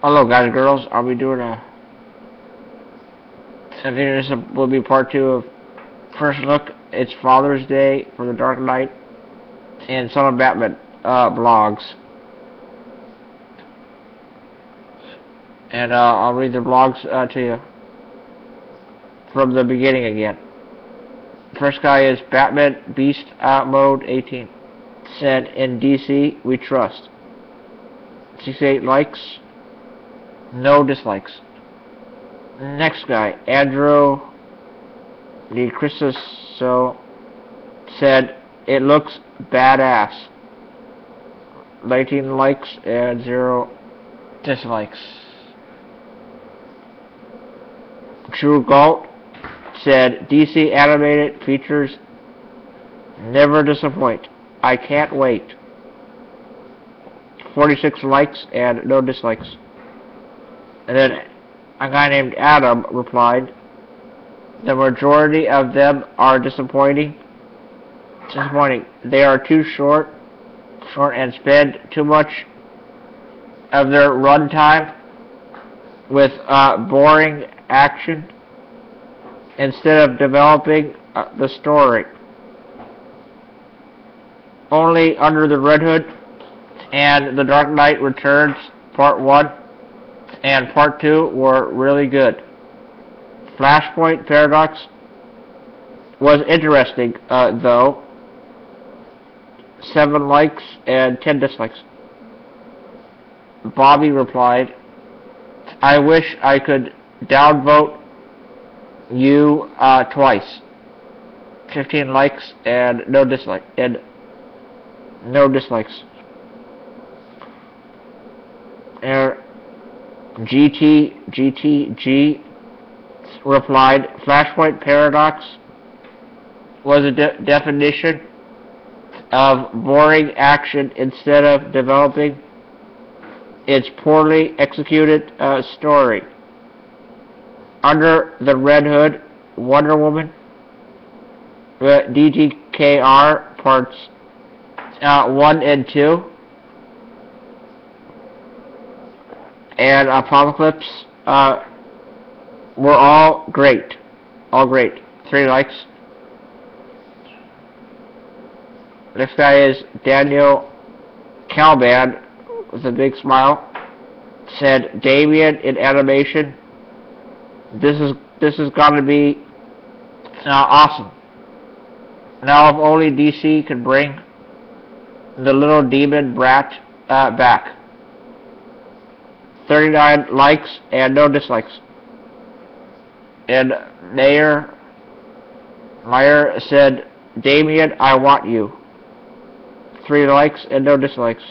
Hello guys and girls, I'll be doing I think this will be part 2 of First Look. It's Father's Day for the Dark Knight and Son of Batman blogs. And I'll read the blogs to you from the beginning again. First guy is Batman Beast Mode 18. Said, in DC, we trust. 68 likes, no dislikes. Next guy, Andrew DeCristo, said, it looks badass. 19 likes and 0 dislikes. True Galt said, DC animated features never disappoint. I can't wait. 46 likes and no dislikes. And then a guy named Adam replied, the majority of them are disappointing. They are too short and spend too much of their runtime with boring action instead of developing the story. Only Under the Red Hood and The Dark Knight Returns Part 1 and Part 2 were really good. Flashpoint Paradox was interesting, though. 7 likes and 10 dislikes. Bobby replied, I wish I could downvote you twice. 15 likes and no dislikes. GTG replied, Flashpoint Paradox was a definition of boring action instead of developing its poorly executed story. Under the Red Hood, Wonder Woman, DGKR parts 1 and 2, and Apocalypse were all great. 3 likes. Next guy is Daniel Calban with a big smile. Said, Damian in animation. This is gonna be awesome. Now if only DC could bring the little demon brat back. 39 likes and no dislikes. And Meyer said, Damian, I want you. 3 likes and no dislikes.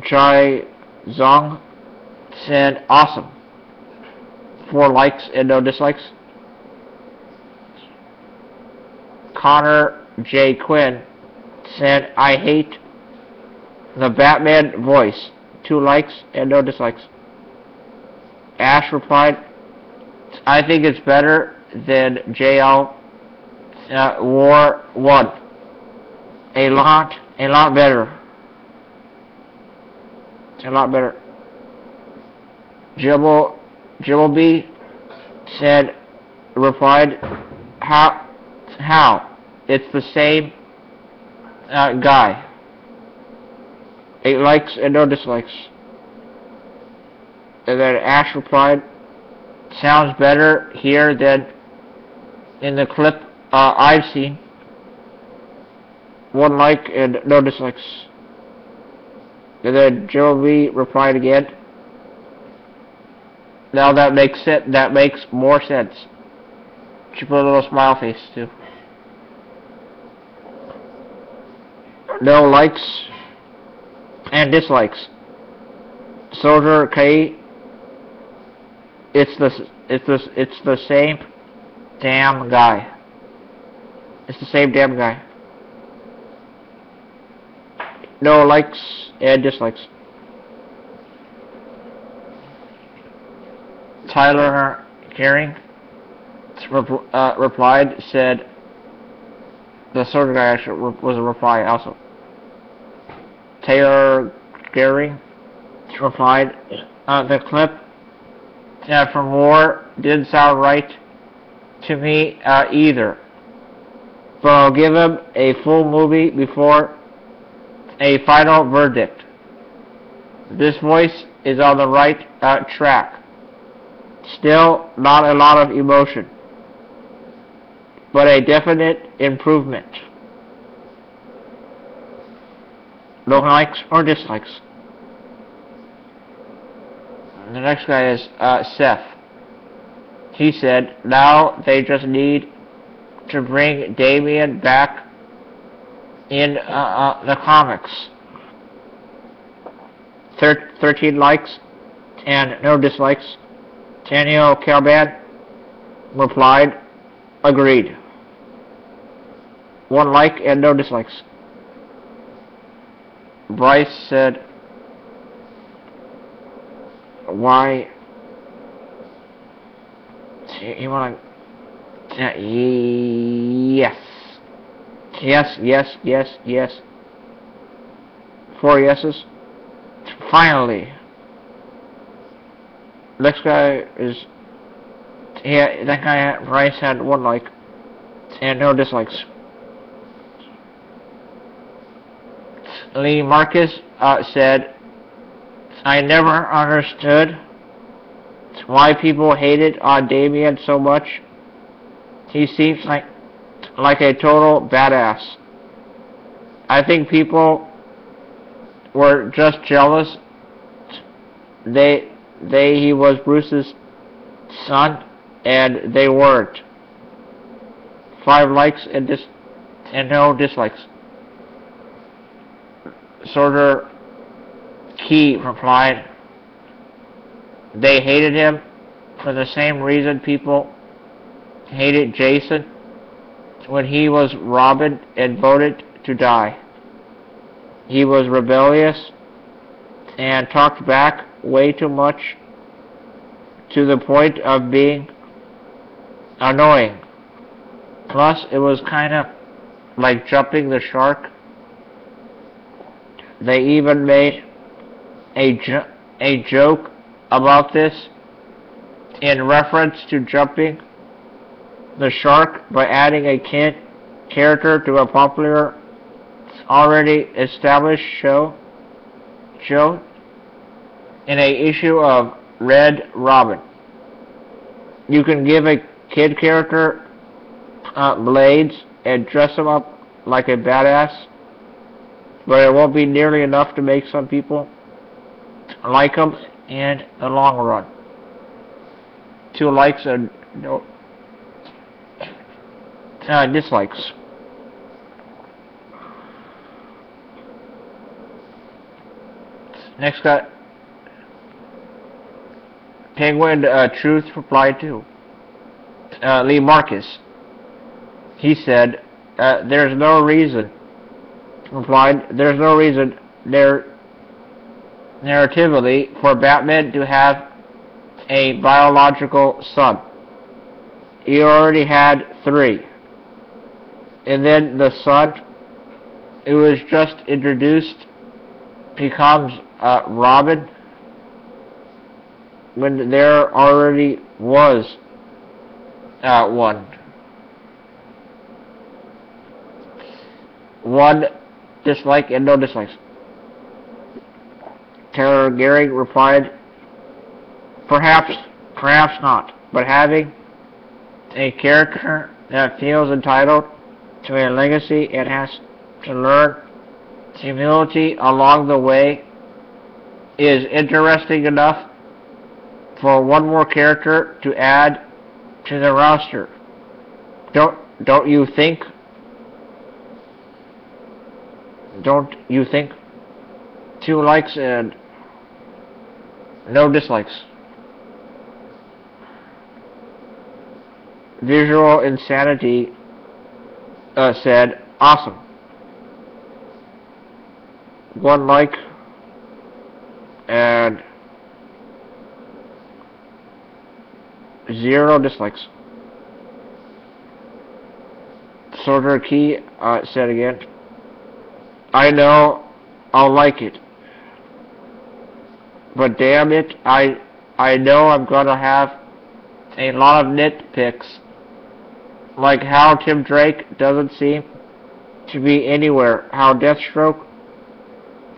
Chai Zong said, awesome. 4 likes and no dislikes. Connor J. Quinn said, I hate the Batman voice. 2 likes and no dislikes. Ash replied, I think it's better than JL War 1. A lot better. Jibble B replied, how? It's the same guy. 8 likes and no dislikes. And then Ash replied, sounds better here than in the clip I've seen. 1 like and no dislikes. And then Joe V replied again, now that makes more sense. She put a little smile face too. No likes and dislikes. Soldier K, it's the same damn guy. It's the same damn guy. No likes and dislikes. Tyler Herring replied, said, the soldier guy actually was a reply also. Taylor Gehring replied, the clip from War didn't sound right to me either. But I'll give him a full movie before a final verdict. This voice is on the right track. Still not a lot of emotion, but a definite improvement. No likes or dislikes. The next guy is Seth. He said, now they just need to bring Damian back in the comics. 13 likes and no dislikes. Daniel Calban replied, agreed. 1 like and no dislikes. Bryce said, why? You wanna? Yes. Yes, yes, yes, yes. 4 yeses. Finally. Next guy is... Yeah, that guy, Bryce, had 1 like and no dislikes. Lee Marcus said, I never understood why people hated on Damian so much. He seems like a total badass. I think people were just jealous. He was Bruce's son, and they weren't. 5 likes and no dislikes. Sorter Key replied, they hated him for the same reason people hated Jason when he was Robin and voted to die. He was rebellious and talked back way too much to the point of being annoying. Plus, it was kind of like jumping the shark. They even made a joke about this in reference to jumping the shark by adding a kid character to a popular, already established show in a issue of Red Robin. You can give a kid character blades and dress him up like a badass, but it won't be nearly enough to make some people like him in the long run. 2 likes and no dislikes. Next guy, Penguin Truth replied to Lee Marcus. He said, there's no reason narratively for Batman to have a biological son. He already had 3. And then the son, who was just introduced, becomes Robin when there already was 1. 1 dislike and no dislikes. Taylor Gehring replied, perhaps not, but having a character that feels entitled to a legacy and has to learn humility along the way is interesting enough for 1 more character to add to the roster. Don't you think? Don't you think? 2 likes and no dislikes. Visual Insanity said, awesome. 1 like and 0 dislikes. Sorter Key said again, I know I'll like it. but damn it, I know I'm gonna have a lot of nitpicks, like how Tim Drake doesn't seem to be anywhere, how Deathstroke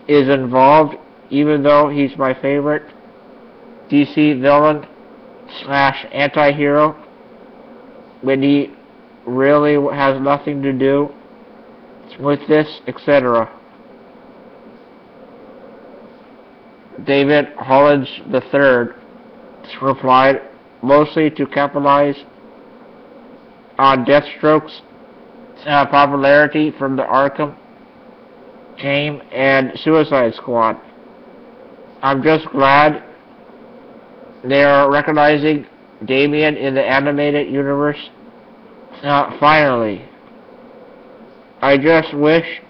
is involved, even though he's my favorite DC villain slash anti-hero, when he really has nothing to do with this, etc. David Hollins III replied, mostly to capitalize on Deathstroke's popularity from the Arkham game and Suicide Squad. I'm just glad they are recognizing Damian in the animated universe. Finally. I just wish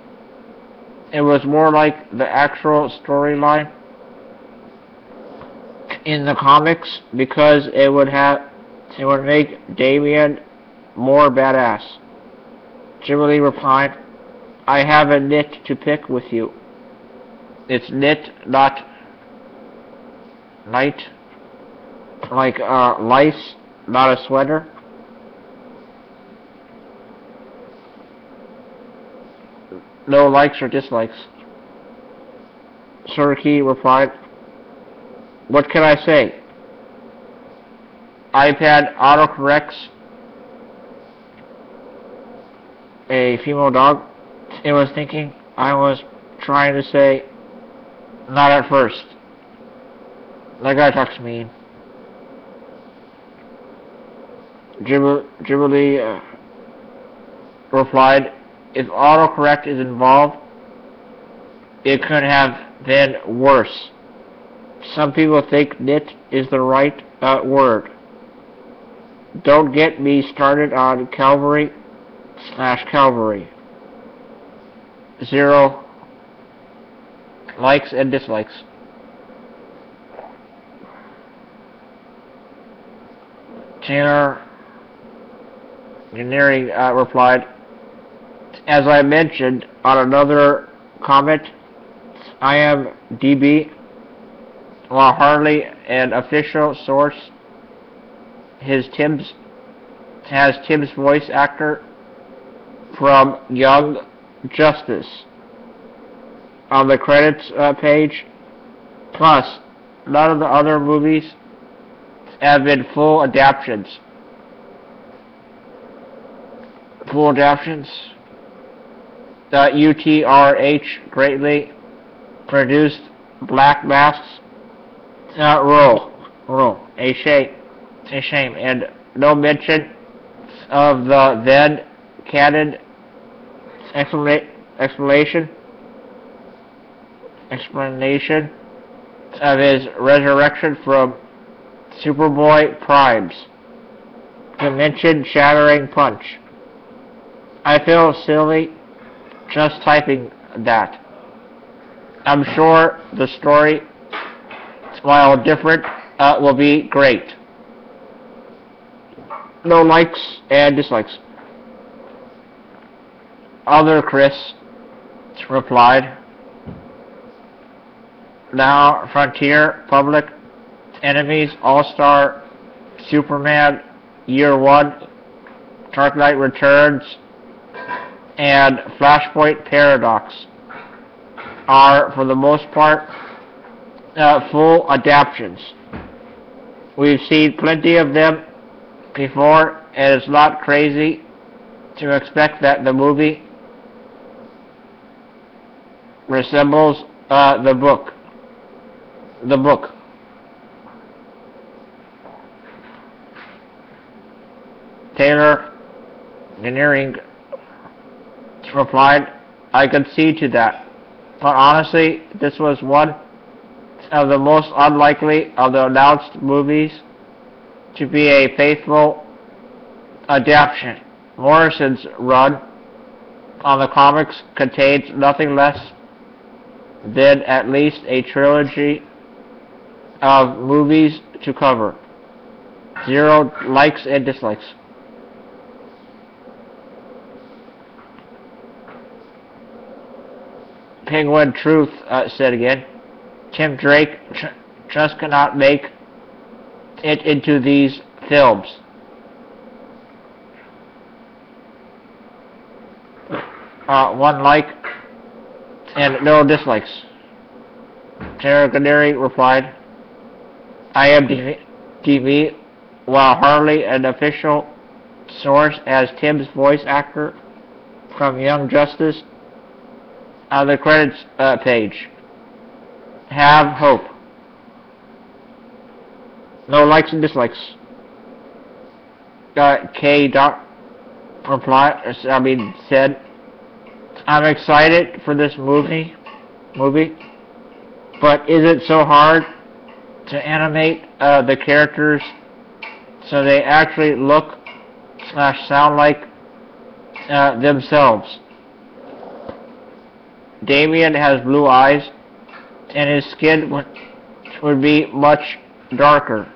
it was more like the actual storyline in the comics, because it would make Damian more badass. Jubilee replied, I have a nit to pick with you. It's nit, not night. Like lice, not a sweater. No likes or dislikes. Surkey replied, what can I say? iPad autocorrects a female dog. It was thinking I was trying to say not at first. That guy talks mean. Jubilee replied, if autocorrect is involved, it could have been worse. Some people think nit is the right word. Don't get me started on Calvary/Calvary. 0 likes and dislikes. Taylor Engineering replied, as I mentioned on another comment, I am DB, while hardly an official source, has Tim's voice actor from Young Justice on the credits page. Plus, none of the other movies have been full adaptations. The UTRH greatly produced Black Mask's role. A shame, and no mention of the then canon explanation of his resurrection from Superboy Prime's dimension-shattering punch. I feel silly just typing that. I'm sure the story, while different, will be great. No likes and dislikes. Other Chris replied, now Frontier, Public Enemies, All-Star, Superman, Year One, Dark Knight Returns, and Flashpoint Paradox are, for the most part, full adaptations. We've seen plenty of them before, and it's not crazy to expect that the movie resembles the book. Taylor Engineering replied, I could see to that. But honestly, this was one of the most unlikely of the announced movies to be a faithful adaptation. Morrison's run on the comics contains nothing less than at least a trilogy of movies to cover. 0 likes and dislikes. Penguin Truth said again, Tim Drake just cannot make it into these films. One like and no dislikes. Canary replied, IMDb, while hardly an official source, as Tim's voice actor from Young Justice on the credits page. Have hope. No likes and dislikes. K. Said, I'm excited for this movie, but is it so hard to animate the characters so they actually look / sound like themselves? Damian has blue eyes, and his skin would be much darker,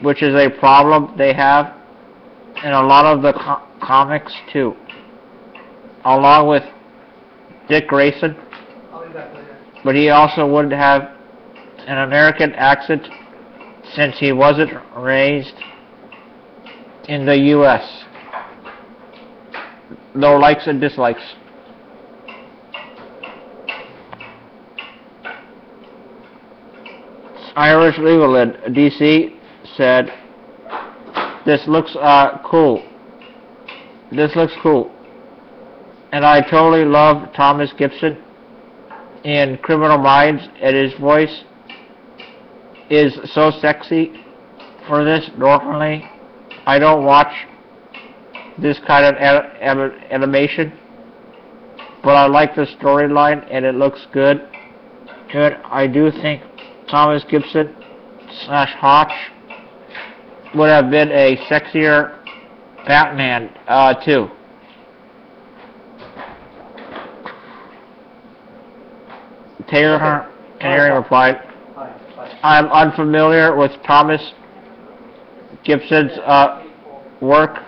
which is a problem they have in a lot of the comics too, along with Dick Grayson. But he also wouldn't have an American accent since he wasn't raised in the U.S. No likes and dislikes. Irish Leland, DC, said, this looks cool. This looks cool. And I totally love Thomas Gibson in Criminal Minds, and his voice is so sexy for this. Normally, I don't watch this kind of animation, but I like the storyline, and it looks good. I do think Thomas Gibson / Hotch would have been a sexier Batman, too. Taylor Canary replied, I'm unfamiliar with Thomas Gibson's work,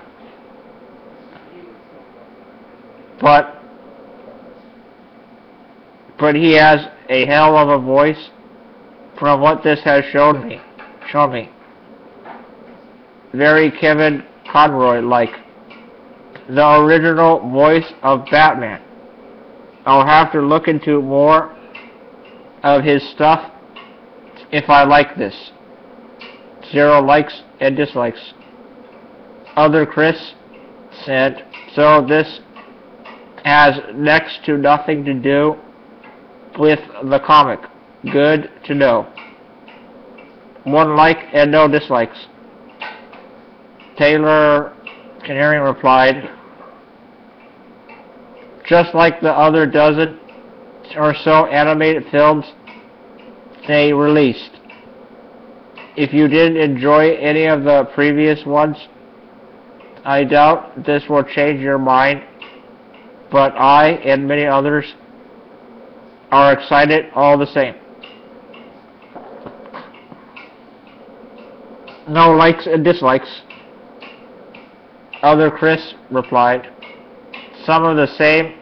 but he has a hell of a voice from what this has shown me. Very Kevin Conroy-like. The original voice of Batman. I'll have to look into more of his stuff if I like this. 0 likes and dislikes. Other Chris said, so this has next to nothing to do with the comic. Good to know. 1 like and no dislikes. Taylor Canary replied, just like the other dozen or so animated films they released. If you didn't enjoy any of the previous ones, I doubt this will change your mind, but I and many others are excited all the same. No likes and dislikes. Other Chris replied, some of the same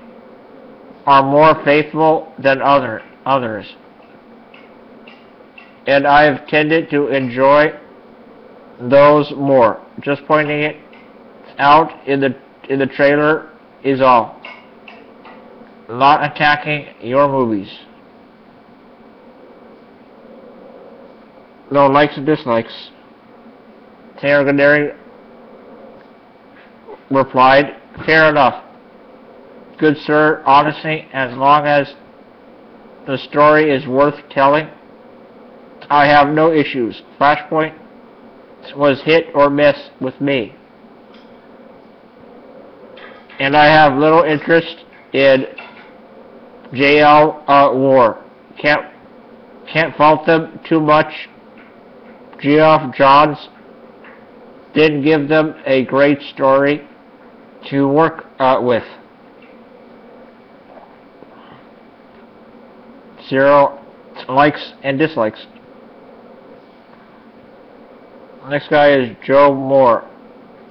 are more faithful than others, and I have tended to enjoy those more. Just pointing it out in the trailer is all. Not attacking your movies. No likes and dislikes. Taylor Canary replied, fair enough. Good sir, honestly, as long as the story is worth telling, I have no issues. Flashpoint was hit or miss with me. And I have little interest in JL War. Can't fault them too much. Geoff Johns didn't give them a great story to work with. 0 likes and dislikes. Next guy is Joe Moore.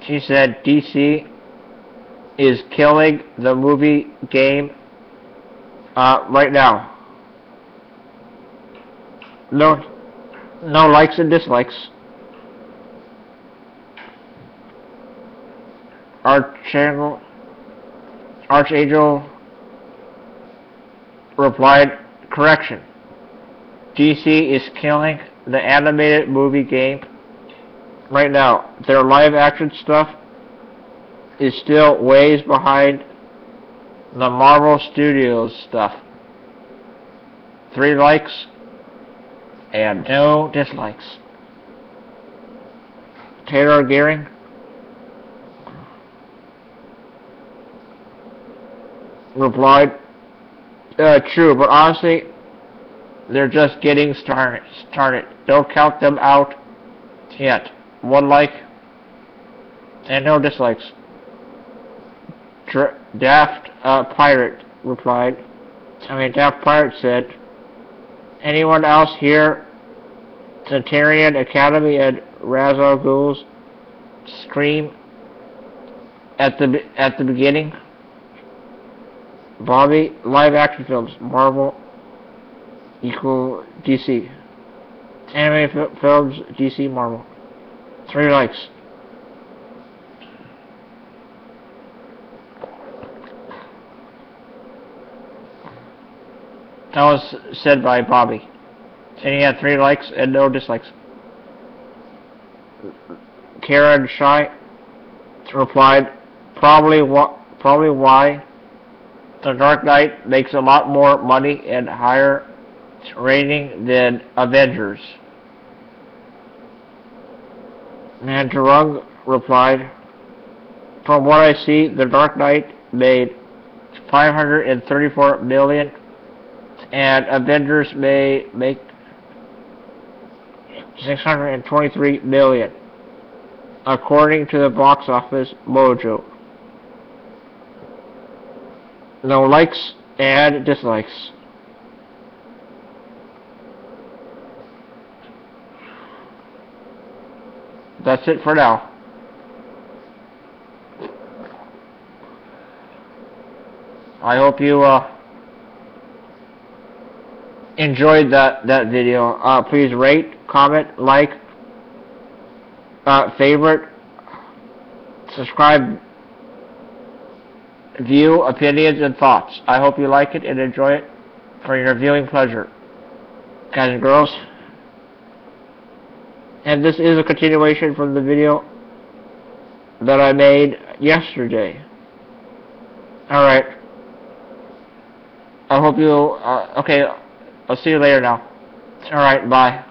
She said DC is killing the movie game right now. No No likes and dislikes. Archangel replied, correction. DC is killing the animated movie game right now. Their live action stuff is still ways behind the Marvel Studios stuff. 3 likes and no dislikes. Taylor Gearing replied, true, but honestly, they're just getting started. Don't count them out yet. 1 like and no dislikes. Daft Pirate said, anyone else here? Centurion Academy and Ra's al Ghul's scream at the beginning. Bobby, live action films, Marvel equal DC. Anime films, DC, Marvel. 3 likes. That was said by Bobby. And he had 3 likes and no dislikes. Karen Shy replied, probably why The Dark Knight makes a lot more money and higher rating than Avengers. Mantarung replied, from what I see, The Dark Knight made $534 million and Avengers may make $623 million, according to the box office mojo. No likes and dislikes. That's it for now. I hope you enjoyed that video. Please rate, comment, like, favorite, subscribe, view, opinions, and thoughts. I hope you like it and enjoy it for your viewing pleasure, guys and girls. And this is a continuation from the video that I made yesterday. Alright. I hope you, okay, I'll see you later now. Alright, bye.